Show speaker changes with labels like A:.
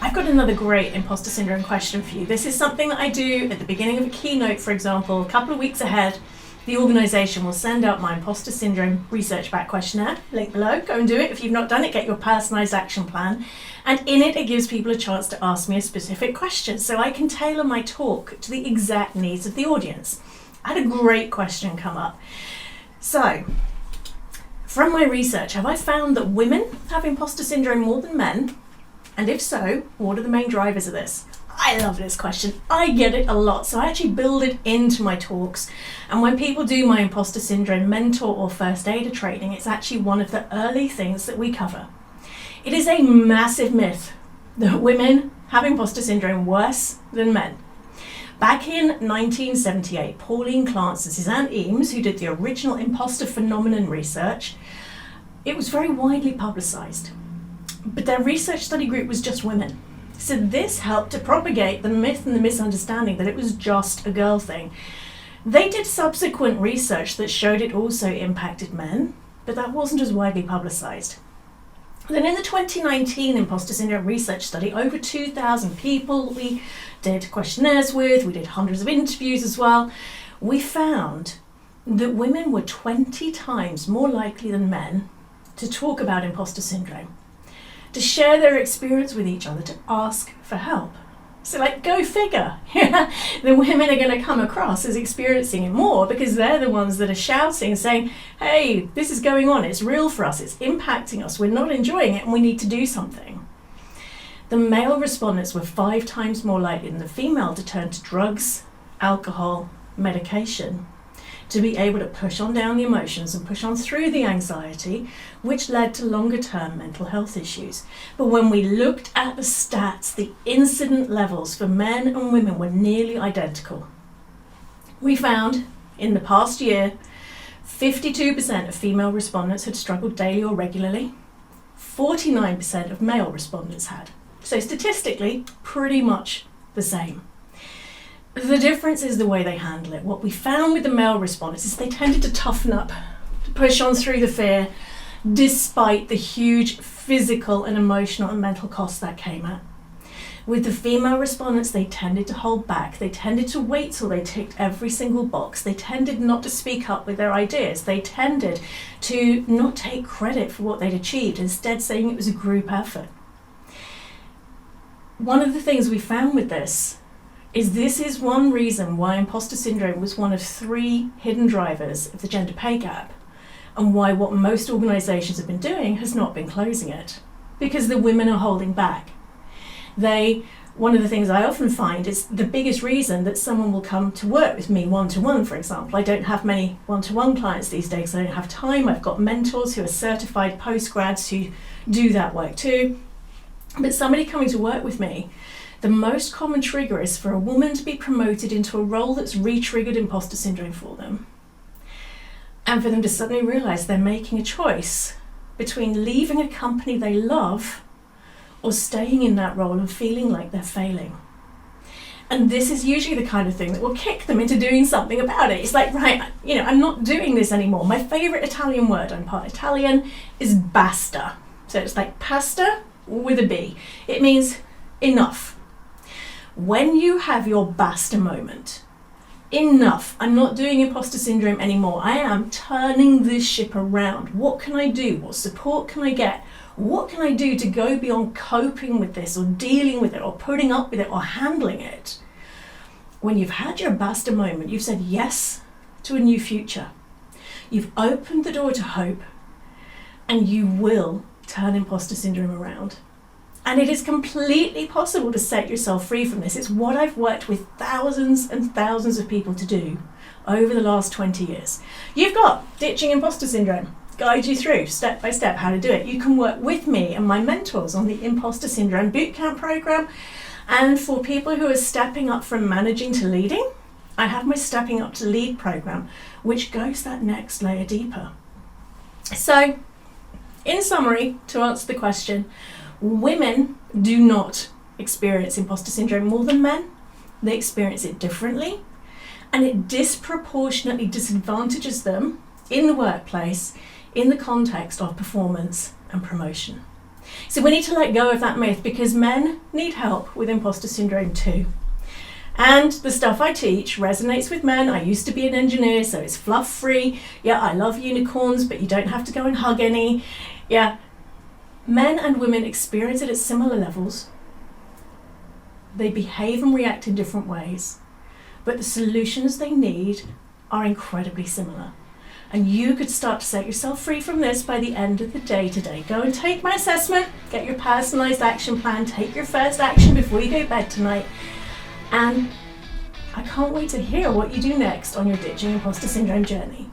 A: I've got another great imposter syndrome question for you. This is something that I do at the beginning of a keynote, for example, a couple of weeks ahead. The organisation will send out my imposter syndrome research back questionnaire, link below. Go and do it. If you've not done it, get your personalised action plan. And in it, it gives people a chance to ask me a specific question so I can tailor my talk to the exact needs of the audience. I had a great question come up. So, from my research, have I found that women have imposter syndrome more than men? And if so, what are the main drivers of this? I love this question. I get it a lot, so I actually build it into my talks. And when people do my imposter syndrome mentor or first aider training, it's actually one of the early things that we cover. It is a massive myth that women have imposter syndrome worse than men. Back in 1978, Pauline Clance and Suzanne Eames, who did the original imposter phenomenon research, it was very widely publicised. But their research study group was just women. So this helped to propagate the myth and the misunderstanding that it was just a girl thing. They did subsequent research that showed it also impacted men, but that wasn't as widely publicised. Then in the 2019 imposter syndrome research study, over 2,000 people we did questionnaires with, we did hundreds of interviews as well, we found that women were 20 times more likely than men to talk about imposter syndrome, to share their experience with each other, to ask for help. So go figure. The women are going to come across as experiencing it more because they're the ones that are shouting, saying, hey, this is going on, it's real for us, it's impacting us, we're not enjoying it and we need to do something. The male respondents were 5 times more likely than the female to turn to drugs, alcohol, medication, to be able to push on down the emotions and push on through the anxiety, which led to longer term mental health issues. But when we looked at the stats, the incident levels for men and women were nearly identical. We found in the past year, 52% of female respondents had struggled daily or regularly, 49% of male respondents had. So statistically, pretty much the same. The difference is the way they handle it. What we found with the male respondents is they tended to toughen up, to push on through the fear, despite the huge physical and emotional and mental costs that came at. With the female respondents, they tended to hold back. They tended to wait till they ticked every single box. They tended not to speak up with their ideas. They tended to not take credit for what they'd achieved, instead saying it was a group effort. One of the things we found with this is one reason why imposter syndrome was one of 3 hidden drivers of the gender pay gap, and why what most organisations have been doing has not been closing it, because the women are holding back. One of the things I often find is the biggest reason that someone will come to work with me one-to-one, for example. I don't have many one-to-one clients these days, I don't have time. I've got mentors who are certified postgrads who do that work too. But somebody coming to work with me, the most common trigger is for a woman to be promoted into a role that's re-triggered imposter syndrome for them. And for them to suddenly realise they're making a choice between leaving a company they love or staying in that role and feeling like they're failing. And this is usually the kind of thing that will kick them into doing something about it. It's like, right, I'm not doing this anymore. My favourite Italian word, I'm part Italian, is basta. So it's like pasta with a B. It means enough. When you have your basta moment, enough, I'm not doing imposter syndrome anymore, I am turning this ship around. What can I do? What support can I get? What can I do to go beyond coping with this or dealing with it or putting up with it or handling it? When you've had your basta moment, you've said yes to a new future. You've opened the door to hope, and you will turn imposter syndrome around. And it is completely possible to set yourself free from this. It's what I've worked with thousands and thousands of people to do over the last 20 years. You've got Ditching Imposter Syndrome, guide you through step by step how to do it. You can work with me and my mentors on the Imposter Syndrome Bootcamp program. And for people who are stepping up from managing to leading, I have my Stepping Up to Lead program, which goes that next layer deeper. So, in summary, to answer the question, women do not experience imposter syndrome more than men. They experience it differently, and it disproportionately disadvantages them in the workplace in the context of performance and promotion. So we need to let go of that myth, because men need help with imposter syndrome too. And the stuff I teach resonates with men. I used to be an engineer, so it's fluff free. Yeah, I love unicorns, but you don't have to go and hug any. Yeah, men and women experience it at similar levels. They behave and react in different ways, but the solutions they need are incredibly similar. And you could start to set yourself free from this by the end of the day today. Go and take my assessment, get your personalised action plan, take your first action before you go to bed tonight. And I can't wait to hear what you do next on your Ditching Imposter Syndrome journey.